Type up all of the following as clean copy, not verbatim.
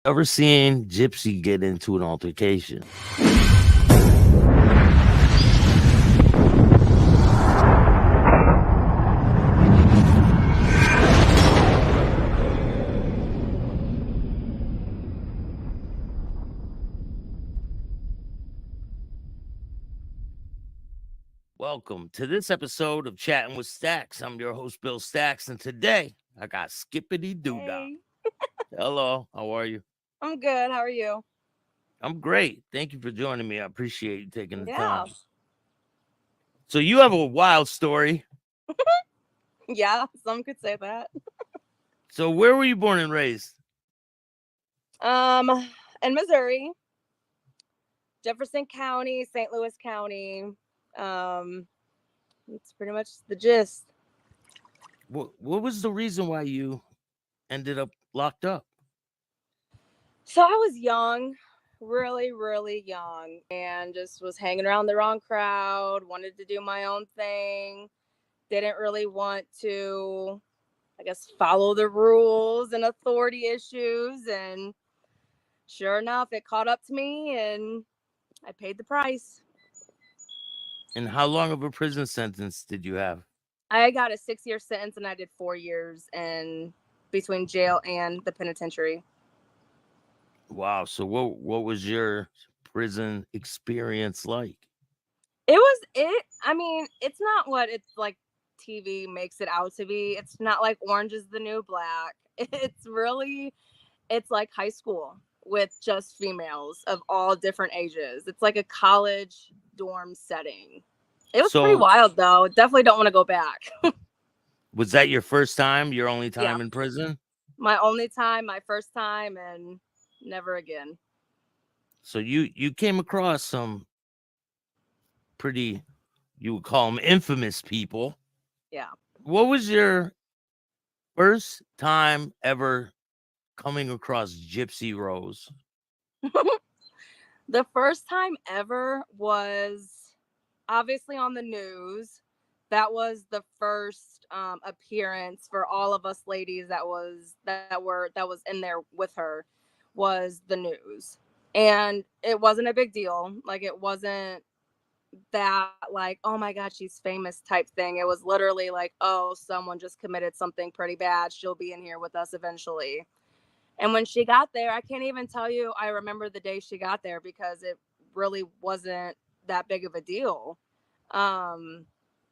Ever seen Gypsy get into an altercation? Welcome to this episode of Chatting with Staxx. I'm your host, Bill Staxx, and today I got Skippity Doodah. Hey, Hello, how are you? I'm good. How are you? I'm great. Thank you for joining me. I appreciate you taking the Yeah. time. So you have a wild story. Yeah, some could say that. So where were you born and raised? Um, in Missouri, Jefferson County, St. Louis County. Um, it's pretty much the gist. What was the reason why you ended up locked up? So I was young, really, really young, and just was hanging around the wrong crowd, wanted to do my own thing, didn't really want to, I guess, follow the rules and authority issues. And sure enough, it caught up to me and I paid the price. And how long of a prison sentence did you have? I got a 6-year sentence and I did 4 years in between jail and the penitentiary. Wow. So what was your prison experience like? I mean, it's not what it's like TV makes it out to be. It's not like Orange is the New Black. It's like high school with just females of all different ages. It's like a college dorm setting. It was pretty So wild though. Definitely don't want to go back. was that your first time, your only Yeah. time in prison? My only time, my first time, and never again. So you came across some pretty, you would call them infamous people. Yeah. What was your first time ever coming across Gypsy Rose? The first time ever was obviously on the news. That was the first appearance for all of us ladies that was in there with her, was the news. And it wasn't a big deal. Like, it wasn't that like, oh my god, she's famous type thing. It was literally like, oh, someone just committed something pretty bad. She'll be in here with us eventually. And when she got there, I can't even tell you I remember the day she got there because it really wasn't that big of a deal. Um,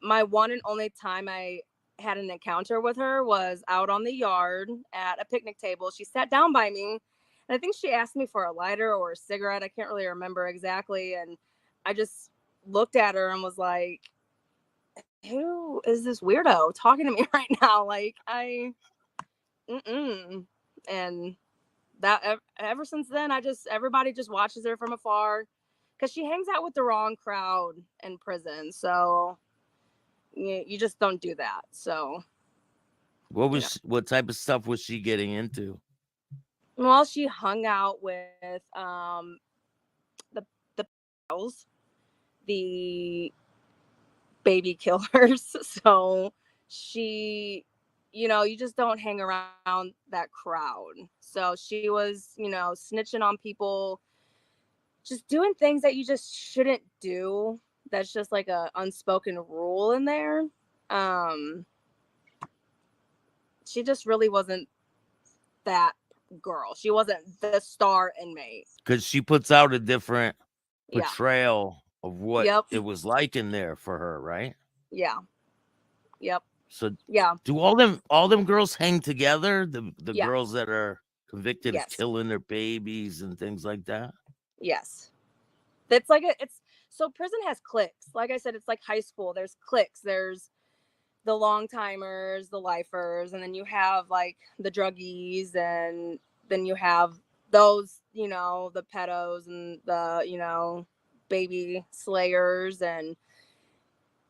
my one and only time I had an encounter with her was out on the yard at a picnic table. She sat down by me, and I think she asked me for a lighter or a cigarette. I can't really remember exactly. And I just looked at her and was like, who is this weirdo talking to me right now? Like, mm-mm. And that ever since then, everybody just watches her from afar because she hangs out with the wrong crowd in prison. So you just don't do that. So What type of stuff was she getting into? well, she hung out with the girls, the baby killers. So she, you just don't hang around that crowd. So she was, snitching on people, just doing things that you just shouldn't do. That's just like a unspoken rule in there. Um, she just really wasn't that girl. She wasn't the star inmate. Because she puts out a different Yeah. portrayal of what Yep. it was like in there for her, right? Yeah. Yep. So Yeah. do all them girls hang together? The Yeah. girls that are convicted of Yes. killing their babies and things like that? Yes. It's like it's so prison has cliques. Like I said, it's like high school. There's cliques. There's the long timers, the lifers, and then you have like the druggies, and then you have those, the pedos and the, baby slayers, and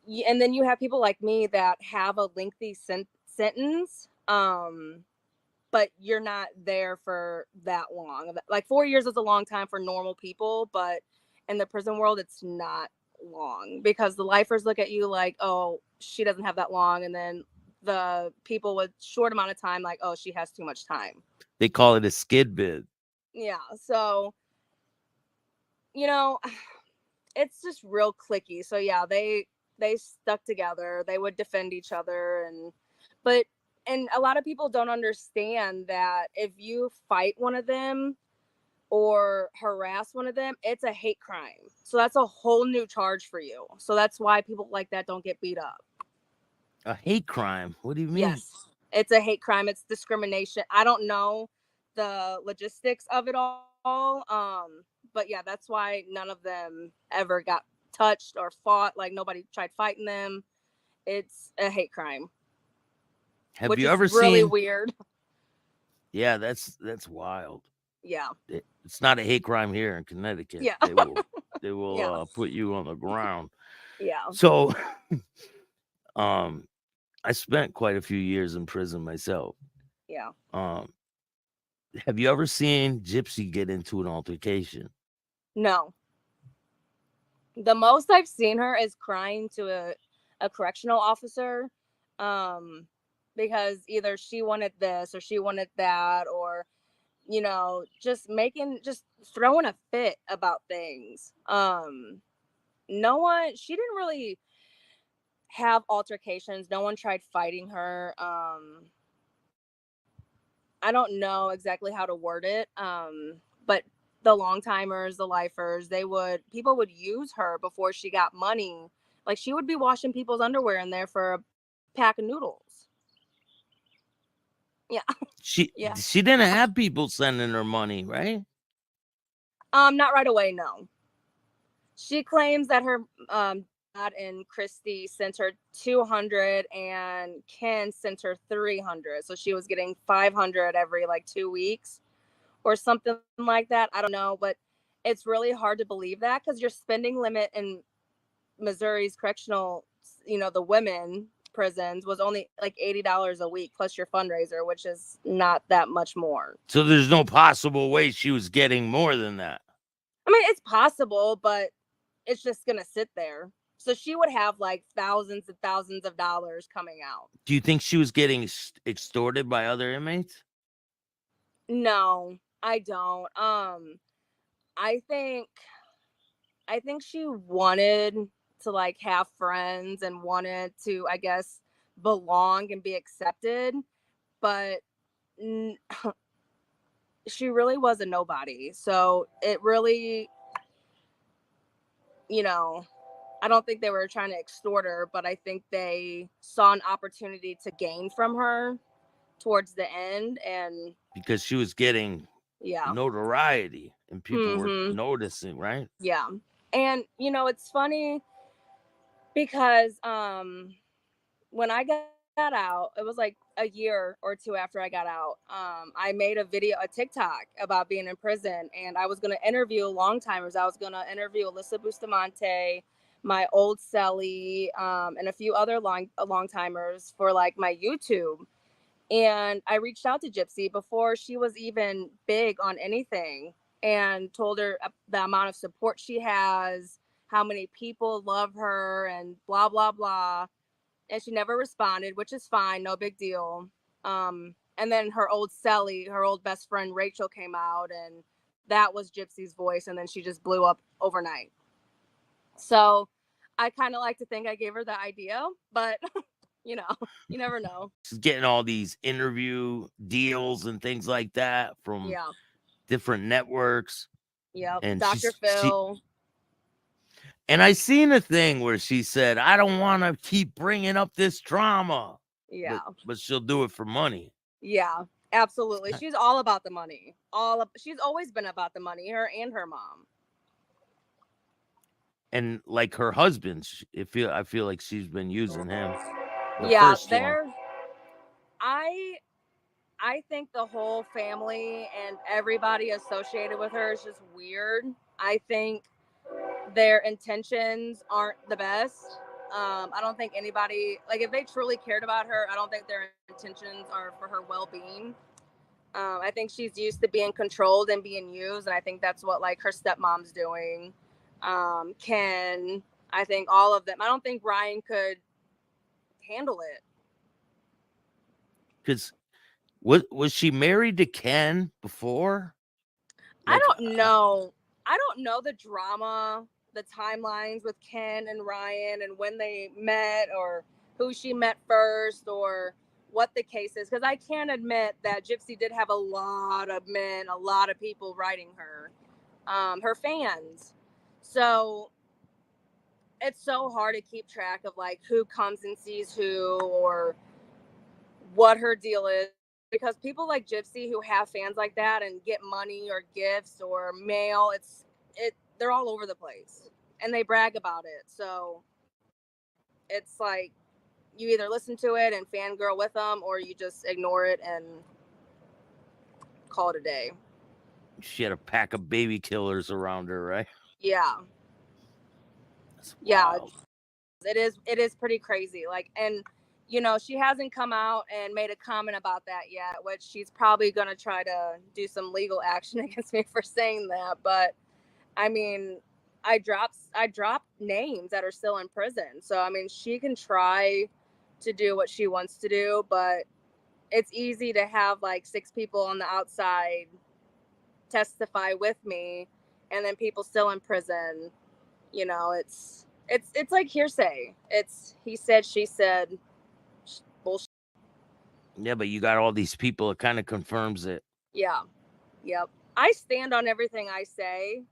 then you have people like me that have a lengthy sentence, but you're not there for that long. Like 4 years is a long time for normal people, but in the prison world, it's not long because the lifers look at you like, oh, she doesn't have that long, and then the people with short amount of time like, oh, she has too much time. They call it a skid bid. Yeah. So, you know, it's just real clicky. So yeah, they stuck together. They would defend each other, but and a lot of people don't understand that if you fight one of them or harass one of them, it's a hate crime. So that's a whole new charge for you. So that's why people like that don't get beat up. A hate crime? What do you mean? Yes. It's a hate crime. It's discrimination. I don't know the logistics of it all. But yeah, that's why none of them ever got touched or fought. Like nobody tried fighting them. It's a hate crime, Have which you is ever really seen? weird. Yeah, that's wild. Yeah. It's not a hate crime here in Connecticut. Yeah. They will Yeah. put you on the ground. Yeah. So, um, I spent quite a few years in prison myself. Yeah. Um, have you ever seen Gypsy get into an altercation? No. The most I've seen her is crying to a correctional officer, um, because either she wanted this or she wanted that, or just throwing a fit about things. No one, she didn't really have altercations. No one tried fighting her. I don't know exactly how to word it. But the long timers, the lifers, people would use her before she got money. Like she would be washing people's underwear in there for a pack of noodles. Yeah. She Yeah. she didn't have people sending her money, right? Not right away, no. She claims that her dad and Christy sent her 200 and Ken sent her 300. So she was getting 500 every like 2 weeks or something like that. I don't know, but it's really hard to believe that because your spending limit in Missouri's correctional, the women prisons was only like $80 a week plus your fundraiser, which is not that much more. So there's no possible way she was getting more than that. I mean, it's possible, but it's just going to sit there. So she would have like thousands and thousands of dollars coming out. Do you think she was getting extorted by other inmates? No, I don't. I think she wanted to like have friends and wanted to, I guess, belong and be accepted, but she really was a nobody. So it really, I don't think they were trying to extort her, but I think they saw an opportunity to gain from her towards the end. And Because she was getting yeah. notoriety and people were Mm-hmm. noticing, right? Yeah. And it's funny because when I got out, it was like a year or two after I got out. I made a TikTok about being in prison, and I was going to interview long timers. I was going to interview Alyssa Bustamante, my old cellie, and a few other long timers for like my YouTube. And I reached out to Gypsy before she was even big on anything and told her the amount of support she has, how many people love her, and blah, blah, blah. And she never responded, which is fine, no big deal. And then her old cellie, her old best friend Rachel came out, and that was Gypsy's voice, and then she just blew up overnight. So I kind of like to think I gave her the idea, but you never know. She's getting all these interview deals and things like that from Yeah. different networks. Yep. And Dr. she Phil. and I seen a thing where she said, "I don't want to keep bringing up this drama." Yeah. But she'll do it for money. Yeah. Absolutely. She's all about the money. She's always been about the money, her and her mom. And like her husband, I feel like she's been using him. Yeah, I think the whole family and everybody associated with her is just weird. I think their intentions aren't the best. I don't think anybody, like, if they truly cared about her, I don't think their intentions are for her well-being. I think she's used to being controlled and being used, and I think that's what like her stepmom's doing. Ken, I think all of them. I don't think Ryan could handle it. Because was she married to Ken before? I don't know. I don't know the drama, the timelines with Ken and Ryan and when they met or who she met first or what the case is. Because I can admit that Gypsy did have a lot of men, a lot of people writing her fans. So it's so hard to keep track of like who comes and sees who or what her deal is. Because people like Gypsy who have fans like that and get money or gifts or mail, they're all over the place and they brag about it. So it's like you either listen to it and fangirl with them or you just ignore it and call it a day. She had a pack of baby killers around her, right? Yeah. Yeah. It is pretty crazy. Like, and you know, she hasn't come out and made a comment about that yet, which she's probably going to try to do some legal action against me for saying that. But I mean, I dropped names that are still in prison. So, I mean, she can try to do what she wants to do, but it's easy to have like 6 people on the outside testify with me and then people still in prison. You know, it's like hearsay. It's he said, she said. Bullshit. Yeah, but you got all these people. It kind of confirms it. Yeah. Yep. I stand on everything I say.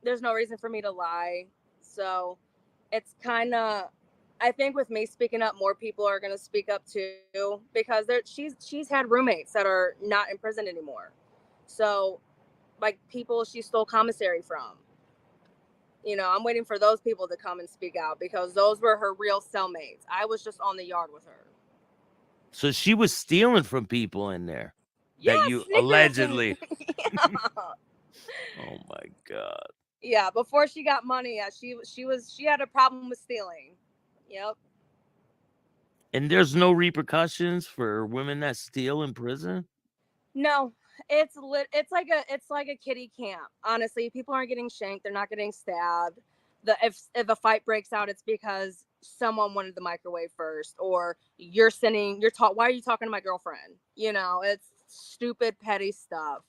There's no reason for me to lie. So it's kind of, I think with me speaking up, more people are going to speak up too, because she's had roommates that are not in prison anymore. So like people she stole commissary from. You know, I'm waiting for those people to come and speak out because those were her real cellmates. I was just on the yard with her. So she was stealing from people in there. Yeah, that you allegedly. Yeah. Oh my God. Yeah, before she got money, yeah, she had a problem with stealing. Yep. And there's no repercussions for women that steal in prison? No, it's like a kiddie camp. Honestly, people aren't getting shanked, they're not getting stabbed. If a fight breaks out, it's because someone wanted the microwave first, or why are you talking to my girlfriend? You know, it's stupid petty stuff.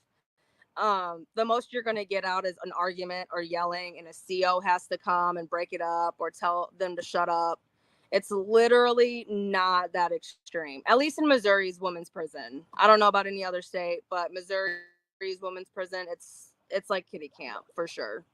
The most you're going to get out is an argument or yelling, and a CO has to come and break it up or tell them to shut up. It's literally not that extreme, at least in Missouri's women's prison. I don't know about any other state, but Missouri's women's prison, it's like kiddie camp for sure.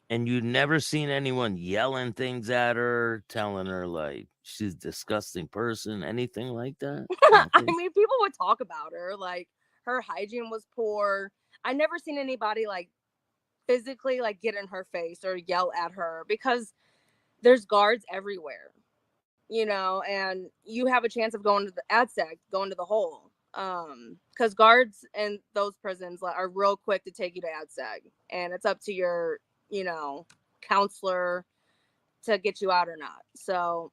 And you never seen anyone yelling things at her, telling her like she's a disgusting person, anything like that? I mean, people would talk about her, like her hygiene was poor. I never seen anybody like physically like get in her face or yell at her, because there's guards everywhere, you know, and you have a chance of going to the ADSEC, going to the hole. Because guards in those prisons are real quick to take you to ADSEC, and it's up to your, you know, counselor to get you out or not. So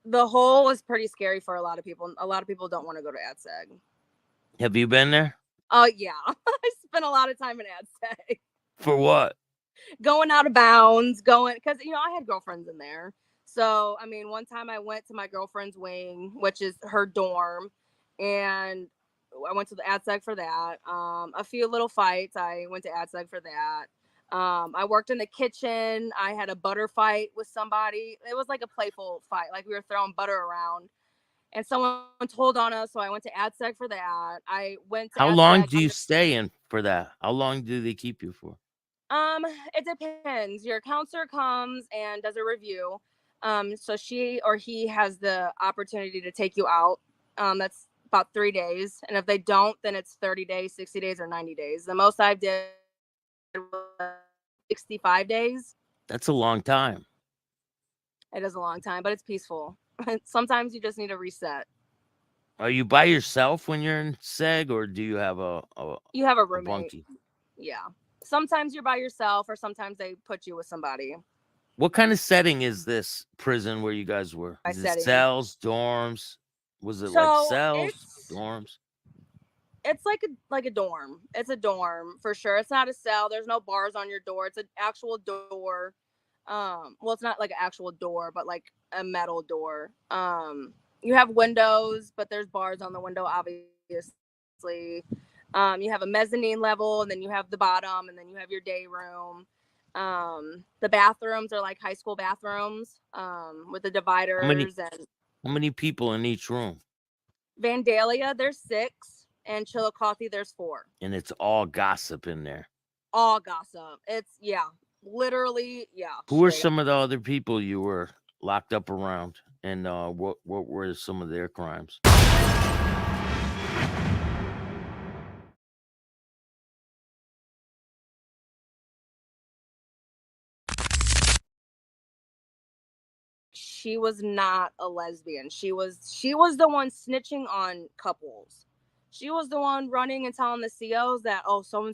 the hole is pretty scary for a lot of people. A lot of people don't want to go to ADSEC. Have you been there? Oh, yeah. I spent a lot of time in ADSEC. For what? Going out of bounds, because, you know, I had girlfriends in there. So, I mean, one time I went to my girlfriend's wing, which is her dorm, and I went to the ADSEC for that. A few little fights. I went to ADSEC for that. I worked in the kitchen. I had a butter fight with somebody. It was like a playful fight. Like we were throwing butter around, and someone told on us. So I went to ADSEC for that. I went to How ADSEC. long do you stay in for that? How long do they keep you for? It depends. Your counselor comes and does a review. So she or he has the opportunity to take you out. That's about 3 days. And if they don't, then it's 30 days, 60 days, or 90 days. The most I've did was 65 days. That's a long time. It is a long time, but it's peaceful. Sometimes you just need a reset. Are you by yourself when you're in SEG, or do you have you have a roommate? Bunkie? Yeah. Sometimes you're by yourself, or sometimes they put you with somebody. What kind of setting is this prison where you guys were? Is it cells, dorms? Was it like cells, dorms? It's like a dorm. It's a dorm for sure. It's not a cell. There's no bars on your door. It's an actual door. Well, it's not like an actual door, but like a metal door. You have windows, but there's bars on the window, obviously. You have a mezzanine level, and then you have the bottom, and then you have your day room. The bathrooms are like high school bathrooms, with the dividers. And How many people in each room? Vandalia, there's 6, and Chillicothe, there's 4. And it's all gossip in there. All gossip. It's literally. Who are some of the other people you were locked up around, and what were some of their crimes? She was not a lesbian. She was the one snitching on couples. She was the one running and telling the COs that, oh, so and